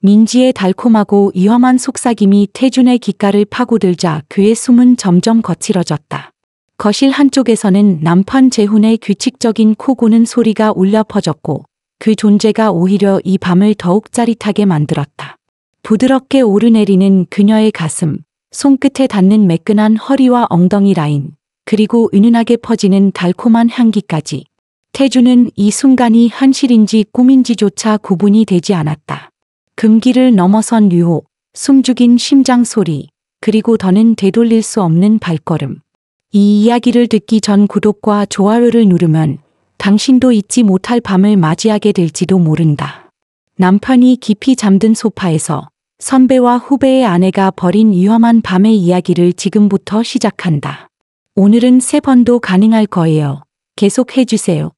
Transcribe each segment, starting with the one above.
민지의 달콤하고 위험한 속삭임이 태준의 귓가를 파고들자 그의 숨은 점점 거칠어졌다. 거실 한쪽에서는 남편 재훈의 규칙적인 코 고는 소리가 울려 퍼졌고 그 존재가 오히려 이 밤을 더욱 짜릿하게 만들었다. 부드럽게 오르내리는 그녀의 가슴, 손끝에 닿는 매끈한 허리와 엉덩이 라인, 그리고 은은하게 퍼지는 달콤한 향기까지. 태준은 이 순간이 현실인지 꿈인지조차 구분이 되지 않았다. 금기를 넘어선 유혹, 숨죽인 심장 소리, 그리고 더는 되돌릴 수 없는 발걸음. 이 이야기를 듣기 전 구독과 좋아요를 누르면 당신도 잊지 못할 밤을 맞이하게 될지도 모른다. 남편이 깊이 잠든 소파에서 선배와 후배의 아내가 벌인 위험한 밤의 이야기를 지금부터 시작한다. 오늘은 3번도 가능할 거예요. 계속해주세요.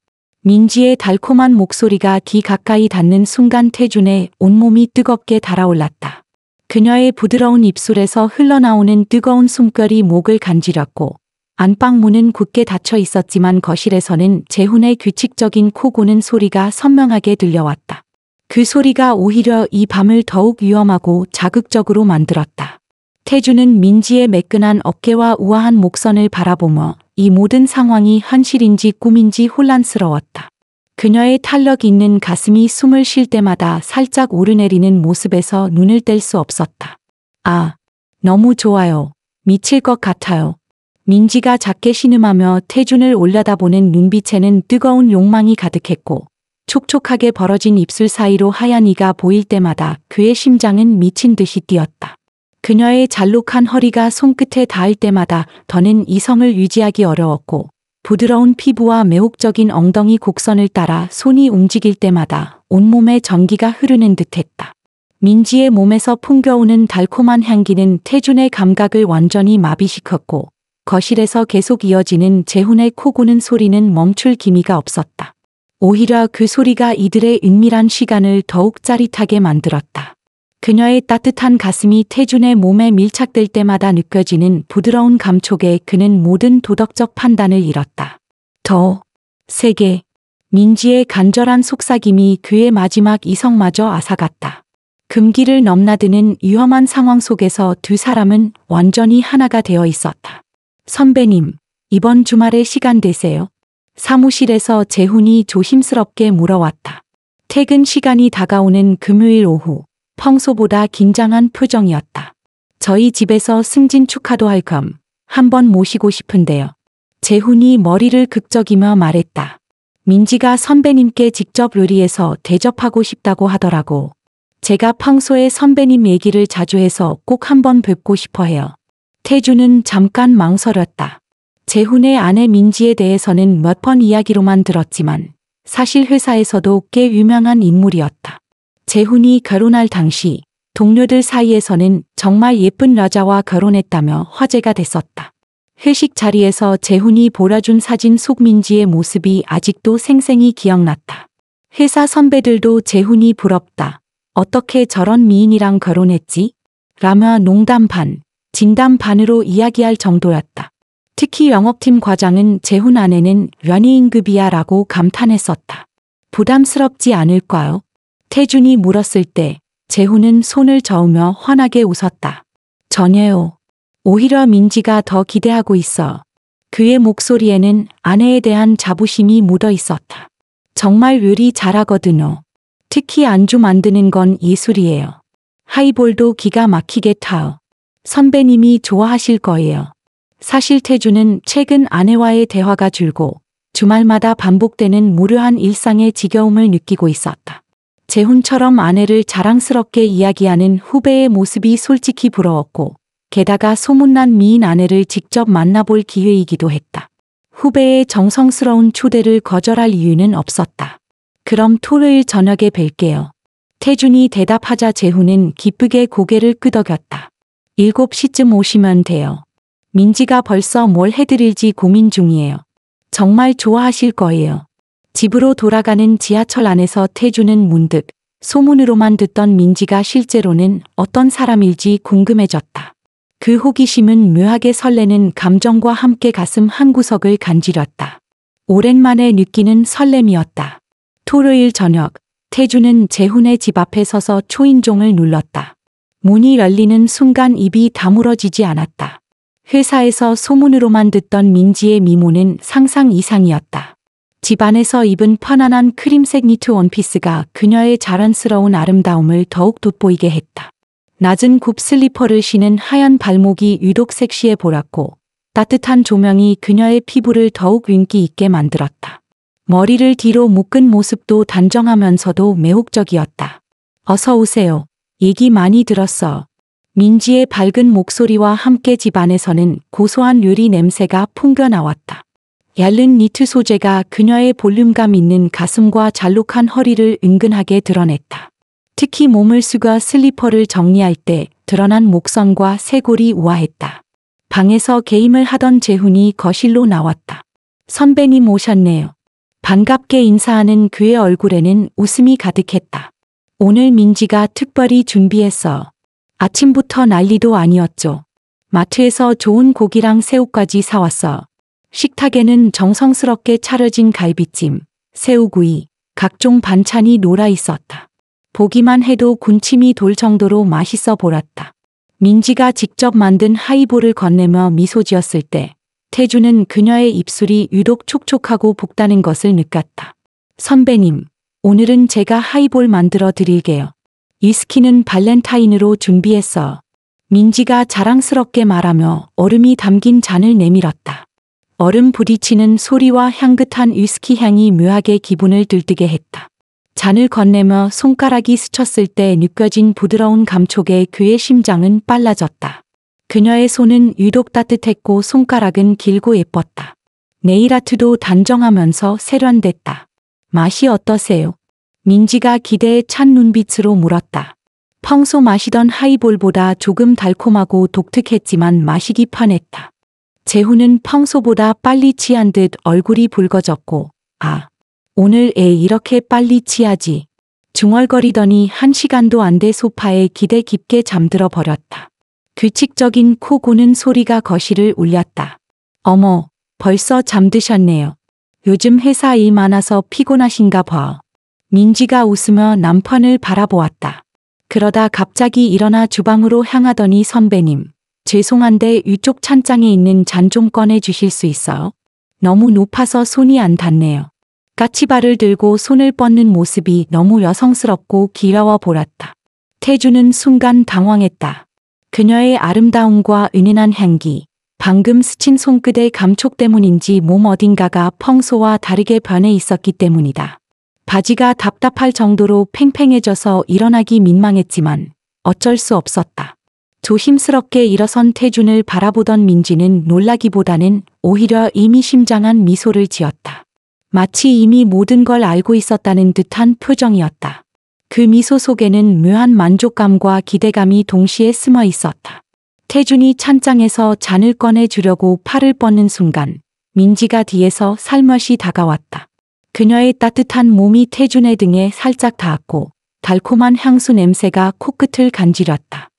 민지의 달콤한 목소리가 귀 가까이 닿는 순간 태준의 온몸이 뜨겁게 달아올랐다. 그녀의 부드러운 입술에서 흘러나오는 뜨거운 숨결이 목을 간지렸고 안방 문은 굳게 닫혀 있었지만 거실에서는 재훈의 규칙적인 코 고는 소리가 선명하게 들려왔다. 그 소리가 오히려 이 밤을 더욱 위험하고 자극적으로 만들었다. 태준은 민지의 매끈한 어깨와 우아한 목선을 바라보며 이 모든 상황이 현실인지 꿈인지 혼란스러웠다. 그녀의 탄력 있는 가슴이 숨을 쉴 때마다 살짝 오르내리는 모습에서 눈을 뗄 수 없었다. 아, 너무 좋아요. 미칠 것 같아요. 민지가 작게 신음하며 태준을 올려다보는 눈빛에는 뜨거운 욕망이 가득했고 촉촉하게 벌어진 입술 사이로 하얀 이가 보일 때마다 그의 심장은 미친 듯이 뛰었다. 그녀의 잘록한 허리가 손끝에 닿을 때마다 더는 이성을 유지하기 어려웠고 부드러운 피부와 매혹적인 엉덩이 곡선을 따라 손이 움직일 때마다 온몸에 전기가 흐르는 듯했다. 민지의 몸에서 풍겨오는 달콤한 향기는 태준의 감각을 완전히 마비시켰고 거실에서 계속 이어지는 재훈의 코 고는 소리는 멈출 기미가 없었다. 오히려 그 소리가 이들의 은밀한 시간을 더욱 짜릿하게 만들었다. 그녀의 따뜻한 가슴이 태준의 몸에 밀착될 때마다 느껴지는 부드러운 감촉에 그는 모든 도덕적 판단을 잃었다. 더 세게. 민지의 간절한 속삭임이 그의 마지막 이성마저 앗아갔다. 금기를 넘나드는 위험한 상황 속에서 두 사람은 완전히 하나가 되어 있었다. 선배님, 이번 주말에 시간 되세요? 사무실에서 재훈이 조심스럽게 물어왔다. 퇴근 시간이 다가오는 금요일 오후, 평소보다 긴장한 표정이었다. 저희 집에서 승진 축하도 할 겸 한번 모시고 싶은데요. 재훈이 머리를 극적이며 말했다. 민지가 선배님께 직접 요리해서 대접하고 싶다고 하더라고. 제가 평소에 선배님 얘기를 자주 해서 꼭 한번 뵙고 싶어 해요. 태준은 잠깐 망설였다. 재훈의 아내 민지에 대해서는 몇 번 이야기로만 들었지만 사실 회사에서도 꽤 유명한 인물이었다. 재훈이 결혼할 당시 동료들 사이에서는 정말 예쁜 여자와 결혼했다며 화제가 됐었다. 회식 자리에서 재훈이 보여준 사진 속 민지의 모습이 아직도 생생히 기억났다. 회사 선배들도 재훈이 부럽다. 어떻게 저런 미인이랑 결혼했지? 라며 농담 반, 진담 반으로 이야기할 정도였다. 특히 영업팀 과장은 재훈 아내는 연예인급이야 라고 감탄했었다. 부담스럽지 않을까요? 태준이 물었을 때 재훈은 손을 저으며 환하게 웃었다. 전혀요. 오히려 민지가 더 기대하고 있어. 그의 목소리에는 아내에 대한 자부심이 묻어 있었다. 정말 요리 잘하거든요. 특히 안주 만드는 건 예술이에요. 하이볼도 기가 막히게 타요. 선배님이 좋아하실 거예요. 사실 태준은 최근 아내와의 대화가 줄고 주말마다 반복되는 무료한 일상의 지겨움을 느끼고 있었다. 재훈처럼 아내를 자랑스럽게 이야기하는 후배의 모습이 솔직히 부러웠고 게다가 소문난 미인 아내를 직접 만나볼 기회이기도 했다. 후배의 정성스러운 초대를 거절할 이유는 없었다. 그럼 토요일 저녁에 뵐게요. 태준이 대답하자 재훈은 기쁘게 고개를 끄덕였다. 7시쯤 오시면 돼요. 민지가 벌써 뭘 해드릴지 고민 중이에요. 정말 좋아하실 거예요. 집으로 돌아가는 지하철 안에서 태준은 문득 소문으로만 듣던 민지가 실제로는 어떤 사람일지 궁금해졌다. 그 호기심은 묘하게 설레는 감정과 함께 가슴 한구석을 간지렸다. 오랜만에 느끼는 설렘이었다. 토요일 저녁, 태주는 재훈의 집 앞에 서서 초인종을 눌렀다. 문이 열리는 순간 입이 다물어지지 않았다. 회사에서 소문으로만 듣던 민지의 미모는 상상 이상이었다. 집안에서 입은 편안한 크림색 니트 원피스가 그녀의 자랑스러운 아름다움을 더욱 돋보이게 했다. 낮은 굽 슬리퍼를 신은 하얀 발목이 유독 섹시해 보였고 따뜻한 조명이 그녀의 피부를 더욱 윤기 있게 만들었다. 머리를 뒤로 묶은 모습도 단정하면서도 매혹적이었다. 어서 오세요. 얘기 많이 들었어. 민지의 밝은 목소리와 함께 집 안에서는 고소한 요리 냄새가 풍겨 나왔다. 얇은 니트 소재가 그녀의 볼륨감 있는 가슴과 잘록한 허리를 은근하게 드러냈다. 특히 몸을 숙여 슬리퍼를 정리할 때 드러난 목선과 쇄골이 우아했다. 방에서 게임을 하던 재훈이 거실로 나왔다. 선배님 오셨네요. 반갑게 인사하는 그의 얼굴에는 웃음이 가득했다. 오늘 민지가 특별히 준비했어. 아침부터 난리도 아니었죠. 마트에서 좋은 고기랑 새우까지 사왔어. 식탁에는 정성스럽게 차려진 갈비찜, 새우구이, 각종 반찬이 놀아 있었다. 보기만 해도 군침이 돌 정도로 맛있어 보였다. 민지가 직접 만든 하이볼을 건네며 미소 지었을 때 태주는 그녀의 입술이 유독 촉촉하고 볶다는 것을 느꼈다. 선배님, 오늘은 제가 하이볼 만들어 드릴게요. 위스키는 발렌타인으로 준비했어. 민지가 자랑스럽게 말하며 얼음이 담긴 잔을 내밀었다. 얼음 부딪히는 소리와 향긋한 위스키 향이 묘하게 기분을 들뜨게 했다. 잔을 건네며 손가락이 스쳤을 때 느껴진 부드러운 감촉에 그의 심장은 빨라졌다. 그녀의 손은 유독 따뜻했고 손가락은 길고 예뻤다. 네일아트도 단정하면서 세련됐다. 맛이 어떠세요? 민지가 기대에 찬 눈빛으로 물었다. 평소 마시던 하이볼보다 조금 달콤하고 독특했지만 마시기 편했다. 재훈은 평소보다 빨리 취한 듯 얼굴이 붉어졌고 오늘 이렇게 빨리 취하지. 중얼거리더니 1시간도 안 돼 소파에 기대 깊게 잠들어 버렸다. 규칙적인 코 고는 소리가 거실을 울렸다. 어머, 벌써 잠드셨네요. 요즘 회사 일 많아서 피곤하신가 봐. 민지가 웃으며 남편을 바라보았다. 그러다 갑자기 일어나 주방으로 향하더니 선배님, 죄송한데 위쪽 찬장에 있는 잔 좀 꺼내 주실 수 있어요? 너무 높아서 손이 안 닿네요. 까치발을 들고 손을 뻗는 모습이 너무 여성스럽고 귀여워 보였다. 태주는 순간 당황했다. 그녀의 아름다움과 은은한 향기, 방금 스친 손끝의 감촉 때문인지 몸 어딘가가 평소와 다르게 변해 있었기 때문이다. 바지가 답답할 정도로 팽팽해져서 일어나기 민망했지만 어쩔 수 없었다. 조심스럽게 일어선 태준을 바라보던 민지는 놀라기보다는 오히려 의미심장한 미소를 지었다. 마치 이미 모든 걸 알고 있었다는 듯한 표정이었다. 그 미소 속에는 묘한 만족감과 기대감이 동시에 숨어 있었다. 태준이 찬장에서 잔을 꺼내 주려고 팔을 뻗는 순간 민지가 뒤에서 살며시 다가왔다. 그녀의 따뜻한 몸이 태준의 등에 살짝 닿았고 달콤한 향수 냄새가 코끝을 간지렸다.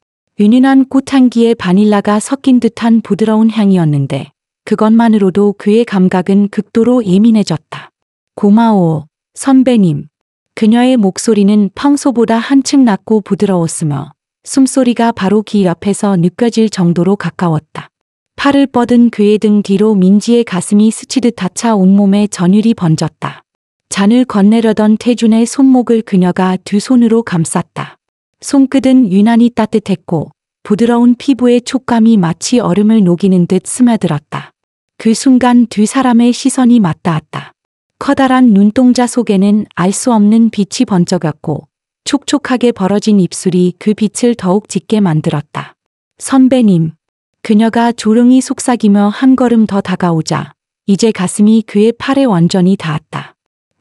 은은한 꽃향기에 바닐라가 섞인 듯한 부드러운 향이었는데 그것만으로도 그의 감각은 극도로 예민해졌다. 고마워, 선배님. 그녀의 목소리는 평소보다 한층 낮고 부드러웠으며 숨소리가 바로 귀 옆에서 느껴질 정도로 가까웠다. 팔을 뻗은 그의 등 뒤로 민지의 가슴이 스치듯 닫혀 온몸에 전율이 번졌다. 잔을 건네려던 태준의 손목을 그녀가 두 손으로 감쌌다. 손끝은 유난히 따뜻했고 부드러운 피부의 촉감이 마치 얼음을 녹이는 듯 스며들었다. 그 순간 두 사람의 시선이 맞닿았다. 커다란 눈동자 속에는 알 수 없는 빛이 번쩍였고 촉촉하게 벌어진 입술이 그 빛을 더욱 짙게 만들었다. 선배님. 그녀가 조용히 속삭이며 한 걸음 더 다가오자 이제 가슴이 그의 팔에 완전히 닿았다.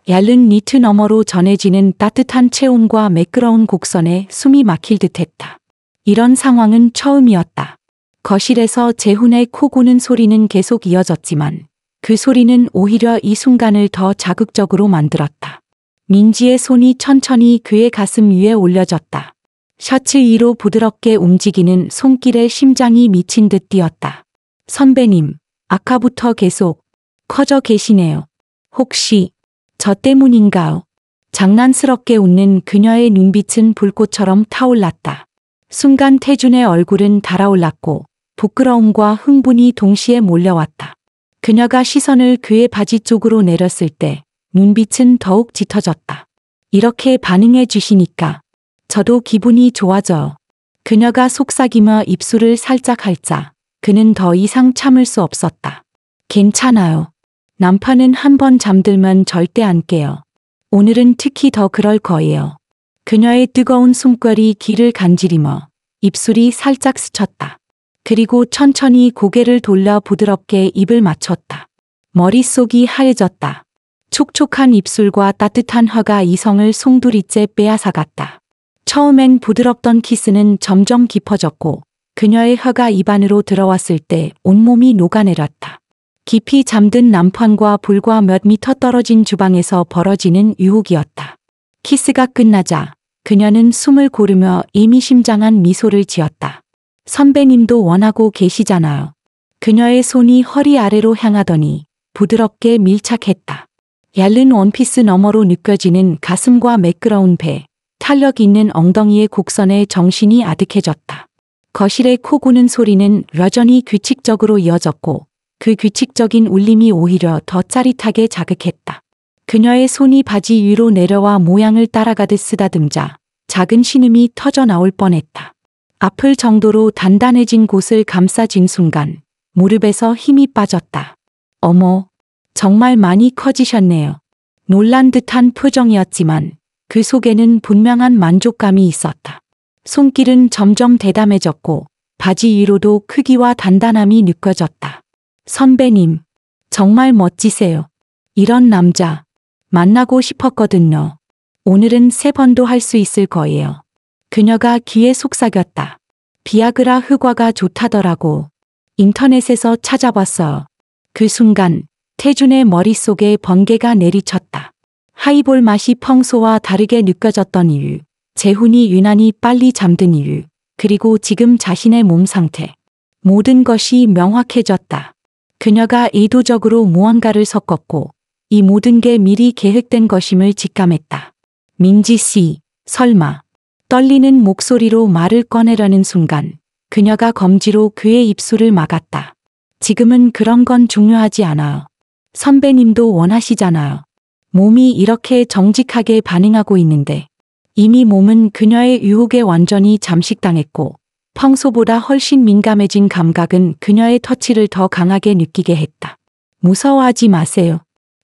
얇은 니트 너머로 전해지는 따뜻한 체온과 매끄러운 곡선에 숨이 막힐 듯했다. 이런 상황은 처음이었다. 거실에서 재훈의 코 고는 소리는 계속 이어졌지만 그 소리는 오히려 이 순간을 더 자극적으로 만들었다. 민지의 손이 천천히 그의 가슴 위에 올려졌다. 셔츠 위로 부드럽게 움직이는 손길에 심장이 미친 듯 뛰었다. 선배님, 아까부터 계속 커져 계시네요. 혹시 저 때문인가요? 장난스럽게 웃는 그녀의 눈빛은 불꽃처럼 타올랐다. 순간 태준의 얼굴은 달아올랐고 부끄러움과 흥분이 동시에 몰려왔다. 그녀가 시선을 그의 바지 쪽으로 내렸을 때 눈빛은 더욱 짙어졌다. 이렇게 반응해 주시니까 저도 기분이 좋아져요. 그녀가 속삭이며 입술을 살짝 핥자 그는 더 이상 참을 수 없었다. 괜찮아요. 남편은 한 번 잠들면 절대 안 깨요. 오늘은 특히 더 그럴 거예요. 그녀의 뜨거운 숨결이 귀를 간지리며 입술이 살짝 스쳤다. 그리고 천천히 고개를 돌려 부드럽게 입을 맞췄다. 머릿속이 하얘졌다. 촉촉한 입술과 따뜻한 혀가 이성을 송두리째 빼앗아갔다. 처음엔 부드럽던 키스는 점점 깊어졌고 그녀의 혀가 입안으로 들어왔을 때 온몸이 녹아내렸다. 깊이 잠든 남편과 불과 몇 미터 떨어진 주방에서 벌어지는 유혹이었다. 키스가 끝나자 그녀는 숨을 고르며 의미심장한 미소를 지었다. 선배님도 원하고 계시잖아요. 그녀의 손이 허리 아래로 향하더니 부드럽게 밀착했다. 얇은 원피스 너머로 느껴지는 가슴과 매끄러운 배, 탄력 있는 엉덩이의 곡선에 정신이 아득해졌다. 거실의 코 고는 소리는 여전히 규칙적으로 이어졌고 그 규칙적인 울림이 오히려 더 짜릿하게 자극했다. 그녀의 손이 바지 위로 내려와 모양을 따라가듯 쓰다듬자 작은 신음이 터져 나올 뻔했다. 아플 정도로 단단해진 곳을 감싸진 순간 무릎에서 힘이 빠졌다. 어머, 정말 많이 커지셨네요. 놀란 듯한 표정이었지만 그 속에는 분명한 만족감이 있었다. 손길은 점점 대담해졌고 바지 위로도 크기와 단단함이 느껴졌다. 선배님, 정말 멋지세요. 이런 남자 만나고 싶었거든요. 오늘은 3번도 할 수 있을 거예요. 그녀가 귀에 속삭였다. 비아그라 효과가 좋다더라고. 인터넷에서 찾아봤어요. 그 순간 태준의 머릿속에 번개가 내리쳤다. 하이볼 맛이 평소와 다르게 느껴졌던 이유, 재훈이 유난히 빨리 잠든 이유, 그리고 지금 자신의 몸 상태. 모든 것이 명확해졌다. 그녀가 의도적으로 무언가를 섞었고 이 모든 게 미리 계획된 것임을 직감했다. 민지 씨, 설마. 떨리는 목소리로 말을 꺼내려는 순간 그녀가 검지로 그의 입술을 막았다. 지금은 그런 건 중요하지 않아요. 선배님도 원하시잖아요. 몸이 이렇게 정직하게 반응하고 있는데 이미 몸은 그녀의 유혹에 완전히 잠식당했고 평소보다 훨씬 민감해진 감각은 그녀의 터치를 더 강하게 느끼게 했다. 무서워하지 마세요.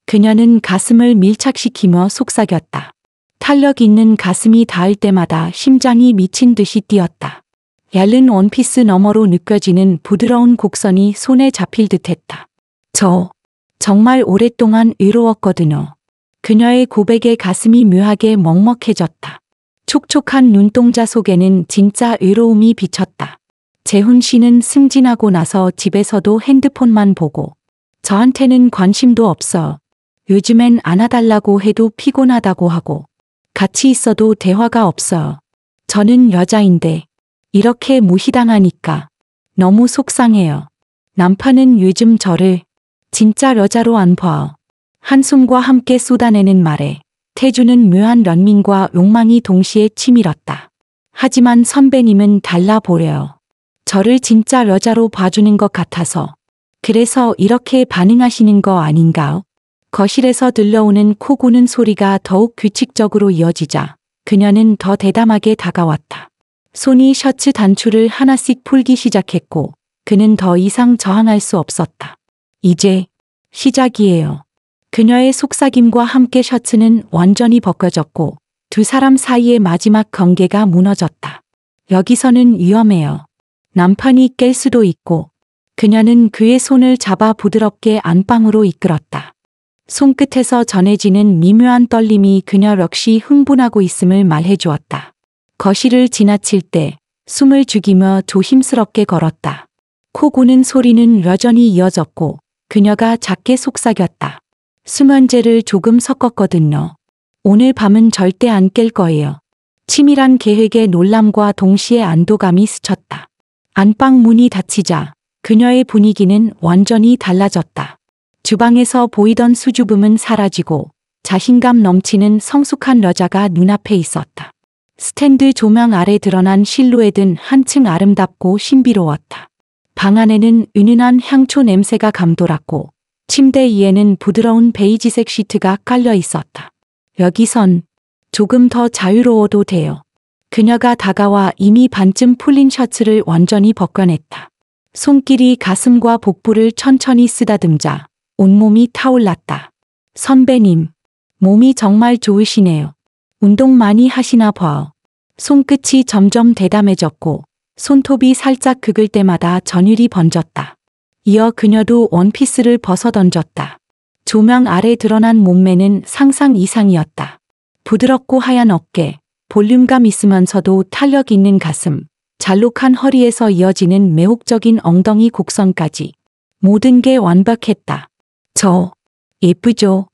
그녀는 가슴을 밀착시키며 속삭였다. 탄력 있는 가슴이 닿을 때마다 심장이 미친 듯이 뛰었다. 얇은 원피스 너머로 느껴지는 부드러운 곡선이 손에 잡힐 듯했다. 저 정말 오랫동안 외로웠거든요. 그녀의 고백에 가슴이 묘하게 먹먹해졌다. 촉촉한 눈동자 속에는 진짜 외로움이 비쳤다. 재훈 씨는 승진하고 나서 집에서도 핸드폰만 보고 저한테는 관심도 없어. 요즘엔 안아달라고 해도 피곤하다고 하고 같이 있어도 대화가 없어요. 저는 여자인데 이렇게 무시당하니까 너무 속상해요. 남편은 요즘 저를 진짜 여자로 안 봐요. 한숨과 함께 쏟아내는 말에 태준은 묘한 런민과 욕망이 동시에 치밀었다. 하지만 선배님은 달라 보여요. 저를 진짜 여자로 봐주는 것 같아서. 그래서 이렇게 반응하시는 거 아닌가요? 거실에서 들려오는 코 고는 소리가 더욱 규칙적으로 이어지자 그녀는 더 대담하게 다가왔다. 손이 셔츠 단추를 하나씩 풀기 시작했고 그는 더 이상 저항할 수 없었다. 이제 시작이에요. 그녀의 속삭임과 함께 셔츠는 완전히 벗겨졌고 두 사람 사이의 마지막 경계가 무너졌다. 여기서는 위험해요. 남편이 깰 수도 있고 그녀는 그의 손을 잡아 부드럽게 안방으로 이끌었다. 손끝에서 전해지는 미묘한 떨림이 그녀 역시 흥분하고 있음을 말해주었다. 거실을 지나칠 때 숨을 죽이며 조심스럽게 걸었다. 코 고는 소리는 여전히 이어졌고 그녀가 작게 속삭였다. 수면제를 조금 섞었거든요. 오늘 밤은 절대 안 깰 거예요. 치밀한 계획의 놀람과 동시에 안도감이 스쳤다. 안방 문이 닫히자 그녀의 분위기는 완전히 달라졌다. 주방에서 보이던 수줍음은 사라지고 자신감 넘치는 성숙한 여자가 눈앞에 있었다. 스탠드 조명 아래 드러난 실루엣은 한층 아름답고 신비로웠다. 방 안에는 은은한 향초 냄새가 감돌았고 침대 위에는 부드러운 베이지색 시트가 깔려 있었다. 여기선 조금 더 자유로워도 돼요. 그녀가 다가와 이미 반쯤 풀린 셔츠를 완전히 벗겨냈다. 손길이 가슴과 복부를 천천히 쓰다듬자 온몸이 타올랐다. 선배님, 몸이 정말 좋으시네요. 운동 많이 하시나 봐요. 손끝이 점점 대담해졌고 손톱이 살짝 긁을 때마다 전율이 번졌다. 이어 그녀도 원피스를 벗어던졌다. 조명 아래 드러난 몸매는 상상 이상이었다. 부드럽고 하얀 어깨, 볼륨감 있으면서도 탄력 있는 가슴, 잘록한 허리에서 이어지는 매혹적인 엉덩이 곡선까지 모든 게 완벽했다. 저 예쁘죠?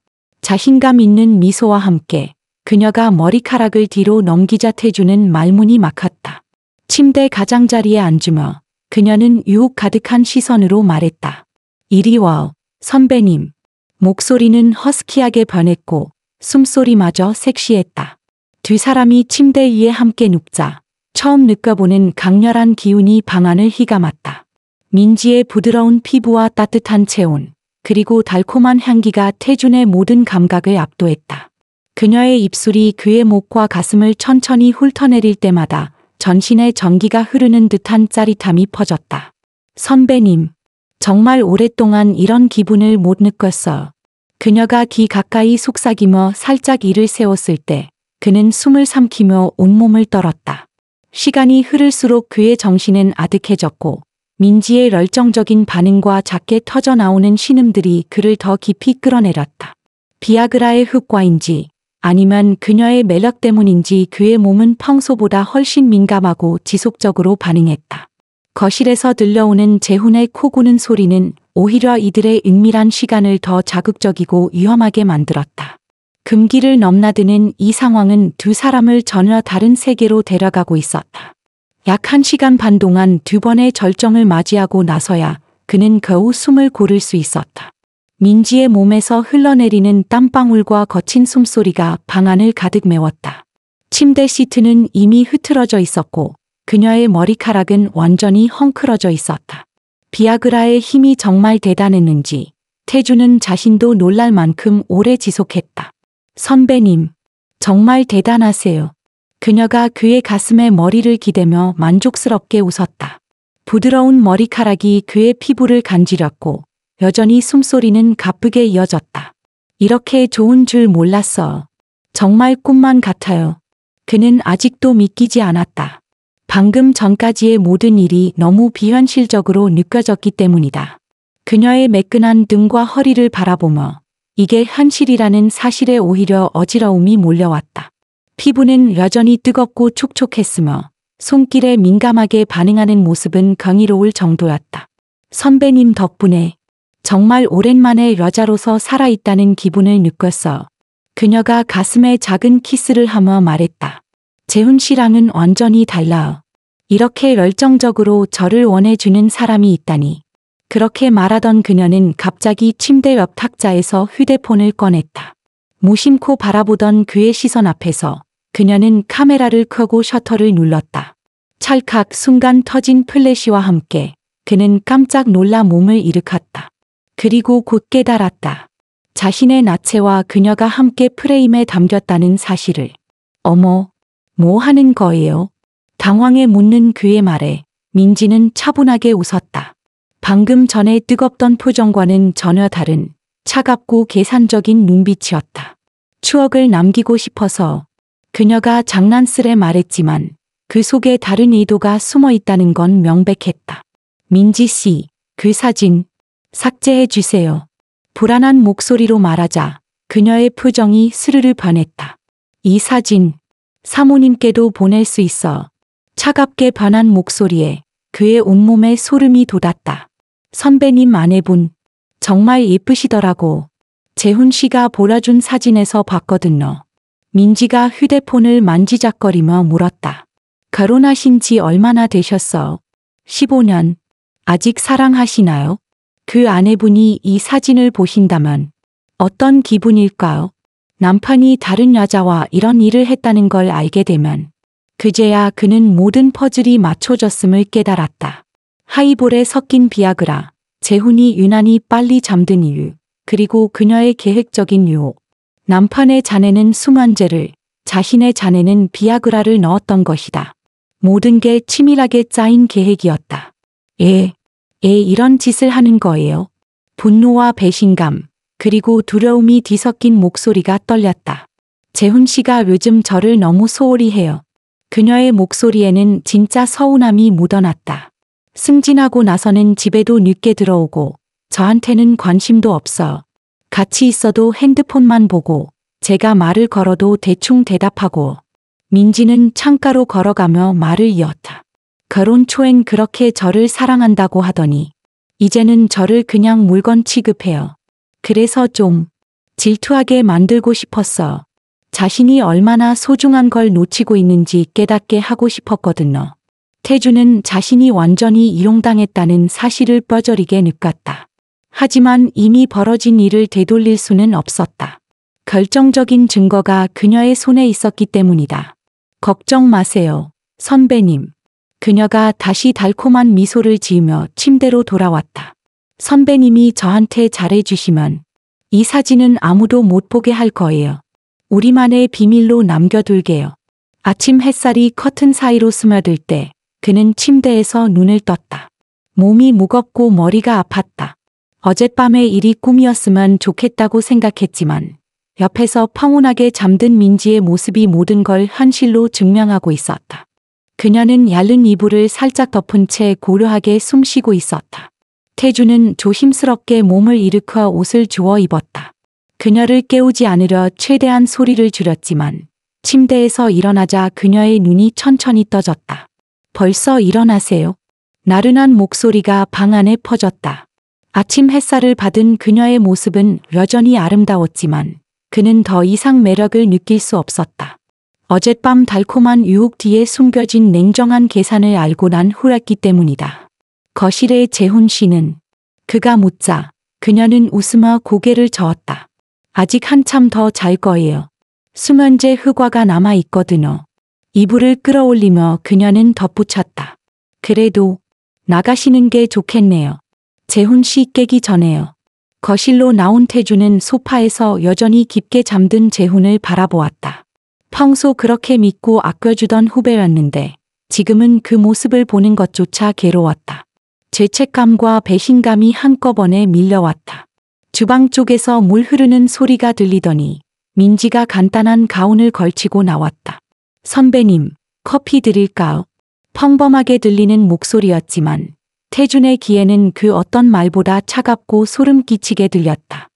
자신감 있는 미소와 함께 그녀가 머리카락을 뒤로 넘기자 태주는 말문이 막혔다. 침대 가장자리에 앉으며 그녀는 유혹 가득한 시선으로 말했다. 이리 와, 선배님. 목소리는 허스키하게 변했고 숨소리마저 섹시했다. 두 사람이 침대 위에 함께 눕자 처음 느껴보는 강렬한 기운이 방안을 휘감았다. 민지의 부드러운 피부와 따뜻한 체온, 그리고 달콤한 향기가 태준의 모든 감각을 압도했다. 그녀의 입술이 그의 목과 가슴을 천천히 훑어내릴 때마다 전신에 전기가 흐르는 듯한 짜릿함이 퍼졌다. 선배님, 정말 오랫동안 이런 기분을 못 느꼈어요. 그녀가 귀 가까이 속삭이며 살짝 이를 세웠을 때 그는 숨을 삼키며 온몸을 떨었다. 시간이 흐를수록 그의 정신은 아득해졌고 민지의 열정적인 반응과 작게 터져나오는 신음들이 그를 더 깊이 끌어내렸다. 비아그라의 흑과인지 아니면 그녀의 매력 때문인지 그의 몸은 평소보다 훨씬 민감하고 지속적으로 반응했다. 거실에서 들려오는 재훈의 코 고는 소리는 오히려 이들의 은밀한 시간을 더 자극적이고 위험하게 만들었다. 금기를 넘나드는 이 상황은 두 사람을 전혀 다른 세계로 데려가고 있었다. 약 1시간 반 동안 두 번의 절정을 맞이하고 나서야 그는 겨우 숨을 고를 수 있었다. 민지의 몸에서 흘러내리는 땀방울과 거친 숨소리가 방안을 가득 메웠다. 침대 시트는 이미 흐트러져 있었고 그녀의 머리카락은 완전히 헝클어져 있었다. 비아그라의 힘이 정말 대단했는지 태주는 자신도 놀랄 만큼 오래 지속했다. 선배님, 정말 대단하세요. 그녀가 그의 가슴에 머리를 기대며 만족스럽게 웃었다. 부드러운 머리카락이 그의 피부를 간지렸고 여전히 숨소리는 가쁘게 이어졌다. 이렇게 좋은 줄 몰랐어. 정말 꿈만 같아요. 그는 아직도 믿기지 않았다. 방금 전까지의 모든 일이 너무 비현실적으로 느껴졌기 때문이다. 그녀의 매끈한 등과 허리를 바라보며 이게 현실이라는 사실에 오히려 어지러움이 몰려왔다. 피부는 여전히 뜨겁고 촉촉했으며 손길에 민감하게 반응하는 모습은 경이로울 정도였다. 선배님 덕분에 정말 오랜만에 여자로서 살아있다는 기분을 느꼈어. 그녀가 가슴에 작은 키스를 하며 말했다. 재훈 씨랑은 완전히 달라요. 이렇게 열정적으로 저를 원해주는 사람이 있다니. 그렇게 말하던 그녀는 갑자기 침대 옆 탁자에서 휴대폰을 꺼냈다. 무심코 바라보던 그의 시선 앞에서 그녀는 카메라를 켜고 셔터를 눌렀다. 찰칵 순간 터진 플래시와 함께 그는 깜짝 놀라 몸을 일으켰다. 그리고 곧 깨달았다. 자신의 나체와 그녀가 함께 프레임에 담겼다는 사실을. 어머, 뭐 하는 거예요? 당황해 묻는 그의 말에 민지는 차분하게 웃었다. 방금 전에 뜨겁던 표정과는 전혀 다른 차갑고 계산적인 눈빛이었다. 추억을 남기고 싶어서. 그녀가 장난스레 말했지만 그 속에 다른 의도가 숨어 있다는 건 명백했다. 민지 씨, 그 사진 삭제해 주세요. 불안한 목소리로 말하자 그녀의 표정이 스르르 변했다. 이 사진 사모님께도 보낼 수 있어. 차갑게 변한 목소리에 그의 온몸에 소름이 돋았다. 선배님 아내분 정말 예쁘시더라고. 재훈 씨가 보여준 사진에서 봤거든요. 민지가 휴대폰을 만지작거리며 물었다. 결혼하신 지 얼마나 되셨어? 15년. 아직 사랑하시나요? 그 아내분이 이 사진을 보신다면 어떤 기분일까요? 남편이 다른 여자와 이런 일을 했다는 걸 알게 되면 그제야 그는 모든 퍼즐이 맞춰졌음을 깨달았다. 하이볼에 섞인 비아그라, 재훈이 유난히 빨리 잠든 이유, 그리고 그녀의 계획적인 유혹. 남편의 잔에는 수면제를, 자신의 잔에는 비아그라를 넣었던 것이다. 모든 게 치밀하게 짜인 계획이었다. 이런 짓을 하는 거예요. 분노와 배신감, 그리고 두려움이 뒤섞인 목소리가 떨렸다. 재훈 씨가 요즘 저를 너무 소홀히 해요. 그녀의 목소리에는 진짜 서운함이 묻어났다. 승진하고 나서는 집에도 늦게 들어오고 저한테는 관심도 없어. 같이 있어도 핸드폰만 보고 제가 말을 걸어도 대충 대답하고 민지는 창가로 걸어가며 말을 이었다. 결혼 초엔 그렇게 저를 사랑한다고 하더니 이제는 저를 그냥 물건 취급해요. 그래서 좀 질투하게 만들고 싶었어. 자신이 얼마나 소중한 걸 놓치고 있는지 깨닫게 하고 싶었거든요. 태주는 자신이 완전히 이용당했다는 사실을 뼈저리게 느꼈다. 하지만 이미 벌어진 일을 되돌릴 수는 없었다. 결정적인 증거가 그녀의 손에 있었기 때문이다. 걱정 마세요, 선배님. 그녀가 다시 달콤한 미소를 지으며 침대로 돌아왔다. 선배님이 저한테 잘해주시면 이 사진은 아무도 못 보게 할 거예요. 우리만의 비밀로 남겨둘게요. 아침 햇살이 커튼 사이로 스며들 때 그는 침대에서 눈을 떴다. 몸이 무겁고 머리가 아팠다. 어젯밤의 일이 꿈이었으면 좋겠다고 생각했지만 옆에서 평온하게 잠든 민지의 모습이 모든 걸 현실로 증명하고 있었다. 그녀는 얇은 이불을 살짝 덮은 채 고요하게 숨쉬고 있었다. 태주는 조심스럽게 몸을 일으켜 옷을 주워 입었다. 그녀를 깨우지 않으려 최대한 소리를 줄였지만 침대에서 일어나자 그녀의 눈이 천천히 떠졌다. 벌써 일어나세요. 나른한 목소리가 방 안에 퍼졌다. 아침 햇살을 받은 그녀의 모습은 여전히 아름다웠지만 그는 더 이상 매력을 느낄 수 없었다. 어젯밤 달콤한 유혹 뒤에 숨겨진 냉정한 계산을 알고 난 후였기 때문이다. 거실에 재훈 씨는 그가 묻자 그녀는 웃으며 고개를 저었다. 아직 한참 더 잘 거예요. 수면제 흑화가 남아 있거든요. 이불을 끌어올리며 그녀는 덧붙였다. 그래도 나가시는 게 좋겠네요. 재훈 씨 깨기 전에요. 거실로 나온 태주는 소파에서 여전히 깊게 잠든 재훈을 바라보았다. 평소 그렇게 믿고 아껴주던 후배였는데 지금은 그 모습을 보는 것조차 괴로웠다. 죄책감과 배신감이 한꺼번에 밀려왔다. 주방 쪽에서 물 흐르는 소리가 들리더니 민지가 간단한 가운을 걸치고 나왔다. 선배님, 커피 드릴까요? 평범하게 들리는 목소리였지만 태준의 귀에는 그 어떤 말보다 차갑고 소름 끼치게 들렸다.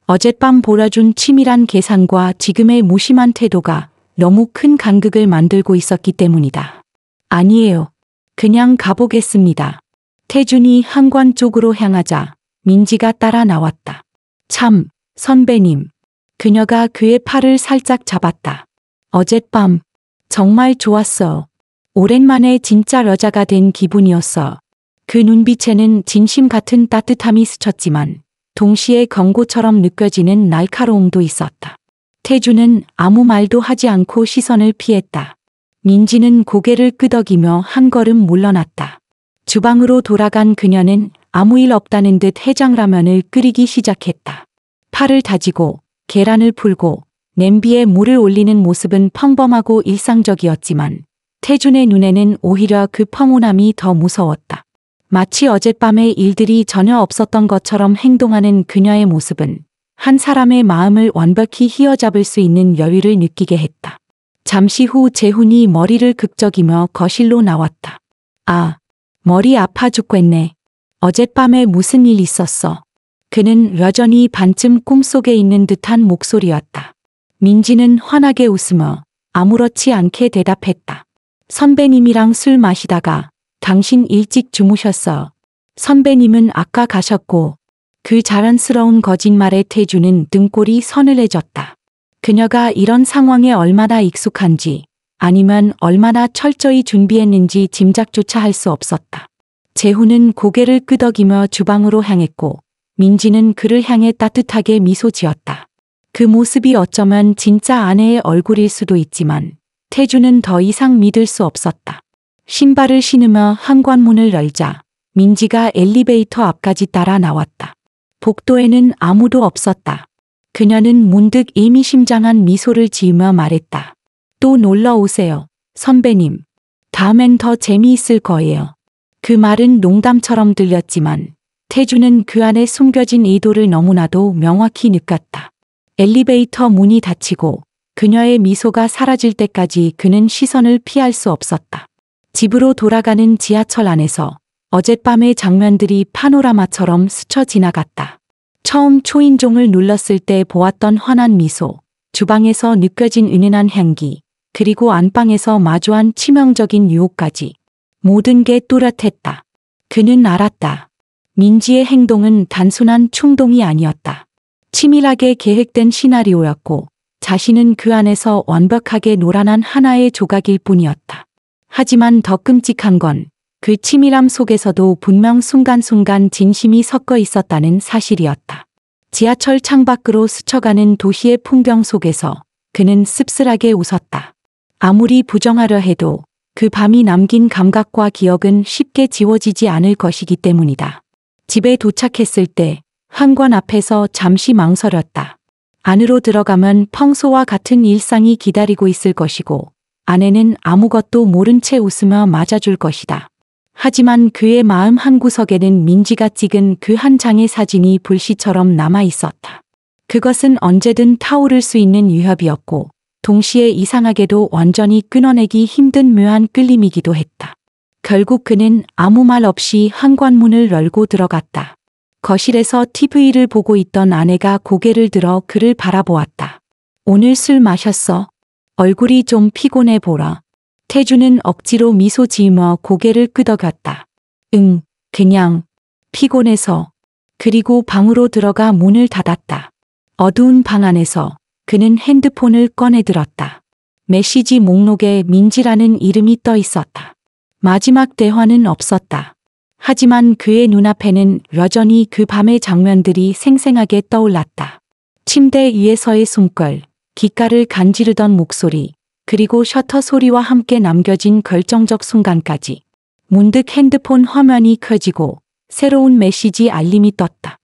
어젯밤 보여준 치밀한 계산과 지금의 무심한 태도가 너무 큰 간극을 만들고 있었기 때문이다. 아니에요. 그냥 가보겠습니다. 태준이 현관 쪽으로 향하자 민지가 따라 나왔다. 참, 선배님. 그녀가 그의 팔을 살짝 잡았다. 어젯밤 정말 좋았어. 오랜만에 진짜 여자가 된 기분이었어. 그 눈빛에는 진심 같은 따뜻함이 스쳤지만 동시에 경고처럼 느껴지는 날카로움도 있었다. 태주는 아무 말도 하지 않고 시선을 피했다. 민지는 고개를 끄덕이며 한 걸음 물러났다. 주방으로 돌아간 그녀는 아무 일 없다는 듯 해장라면을 끓이기 시작했다. 팔을 다지고 계란을 풀고 냄비에 물을 올리는 모습은 평범하고 일상적이었지만 태준의 눈에는 오히려 그 평온함이 더 무서웠다. 마치 어젯밤의 일들이 전혀 없었던 것처럼 행동하는 그녀의 모습은 한 사람의 마음을 완벽히 휘어잡을 수 있는 여유를 느끼게 했다. 잠시 후 재훈이 머리를 극적이며 거실로 나왔다. 아, 머리 아파 죽겠네. 어젯밤에 무슨 일 있었어? 그는 여전히 반쯤 꿈속에 있는 듯한 목소리였다. 민지는 환하게 웃으며 아무렇지 않게 대답했다. 선배님이랑 술 마시다가 당신 일찍 주무셨어. 선배님은 아까 가셨고. 그 자연스러운 거짓말에 태주는 등골이 서늘해졌다. 그녀가 이런 상황에 얼마나 익숙한지 아니면 얼마나 철저히 준비했는지 짐작조차 할 수 없었다. 재훈은 고개를 끄덕이며 주방으로 향했고 민지는 그를 향해 따뜻하게 미소 지었다. 그 모습이 어쩌면 진짜 아내의 얼굴일 수도 있지만 태주는 더 이상 믿을 수 없었다. 신발을 신으며 현관문을 열자 민지가 엘리베이터 앞까지 따라 나왔다. 복도에는 아무도 없었다. 그녀는 문득 의미심장한 미소를 지으며 말했다. 또 놀러 오세요, 선배님. 다음엔 더 재미있을 거예요. 그 말은 농담처럼 들렸지만 태주는 그 안에 숨겨진 의도를 너무나도 명확히 느꼈다. 엘리베이터 문이 닫히고 그녀의 미소가 사라질 때까지 그는 시선을 피할 수 없었다. 집으로 돌아가는 지하철 안에서 어젯밤의 장면들이 파노라마처럼 스쳐 지나갔다. 처음 초인종을 눌렀을 때 보았던 환한 미소, 주방에서 느껴진 은은한 향기, 그리고 안방에서 마주한 치명적인 유혹까지 모든 게 또렷했다. 그는 알았다. 민지의 행동은 단순한 충동이 아니었다. 치밀하게 계획된 시나리오였고 자신은 그 안에서 완벽하게 노란한 하나의 조각일 뿐이었다. 하지만 더 끔찍한 건 그 치밀함 속에서도 분명 순간순간 진심이 섞여 있었다는 사실이었다. 지하철 창밖으로 스쳐가는 도시의 풍경 속에서 그는 씁쓸하게 웃었다. 아무리 부정하려 해도 그 밤이 남긴 감각과 기억은 쉽게 지워지지 않을 것이기 때문이다. 집에 도착했을 때 현관 앞에서 잠시 망설였다. 안으로 들어가면 평소와 같은 일상이 기다리고 있을 것이고 아내는 아무것도 모른 채 웃으며 맞아줄 것이다. 하지만 그의 마음 한구석에는 민지가 찍은 그 한 장의 사진이 불씨처럼 남아 있었다. 그것은 언제든 타오를 수 있는 위협이었고 동시에 이상하게도 완전히 끊어내기 힘든 묘한 끌림이기도 했다. 결국 그는 아무 말 없이 현관문을 열고 들어갔다. 거실에서 TV를 보고 있던 아내가 고개를 들어 그를 바라보았다. 오늘 술 마셨어? 얼굴이 좀 피곤해 보라. 태주는 억지로 미소 지으며 고개를 끄덕였다. 응, 그냥 피곤해서. 그리고 방으로 들어가 문을 닫았다. 어두운 방 안에서 그는 핸드폰을 꺼내 들었다. 메시지 목록에 민지라는 이름이 떠 있었다. 마지막 대화는 없었다. 하지만 그의 눈앞에는 여전히 그 밤의 장면들이 생생하게 떠올랐다. 침대 위에서의 숨결, 귓가를 간지르던 목소리, 그리고 셔터 소리와 함께 남겨진 결정적 순간까지. 문득 핸드폰 화면이 켜지고 새로운 메시지 알림이 떴다.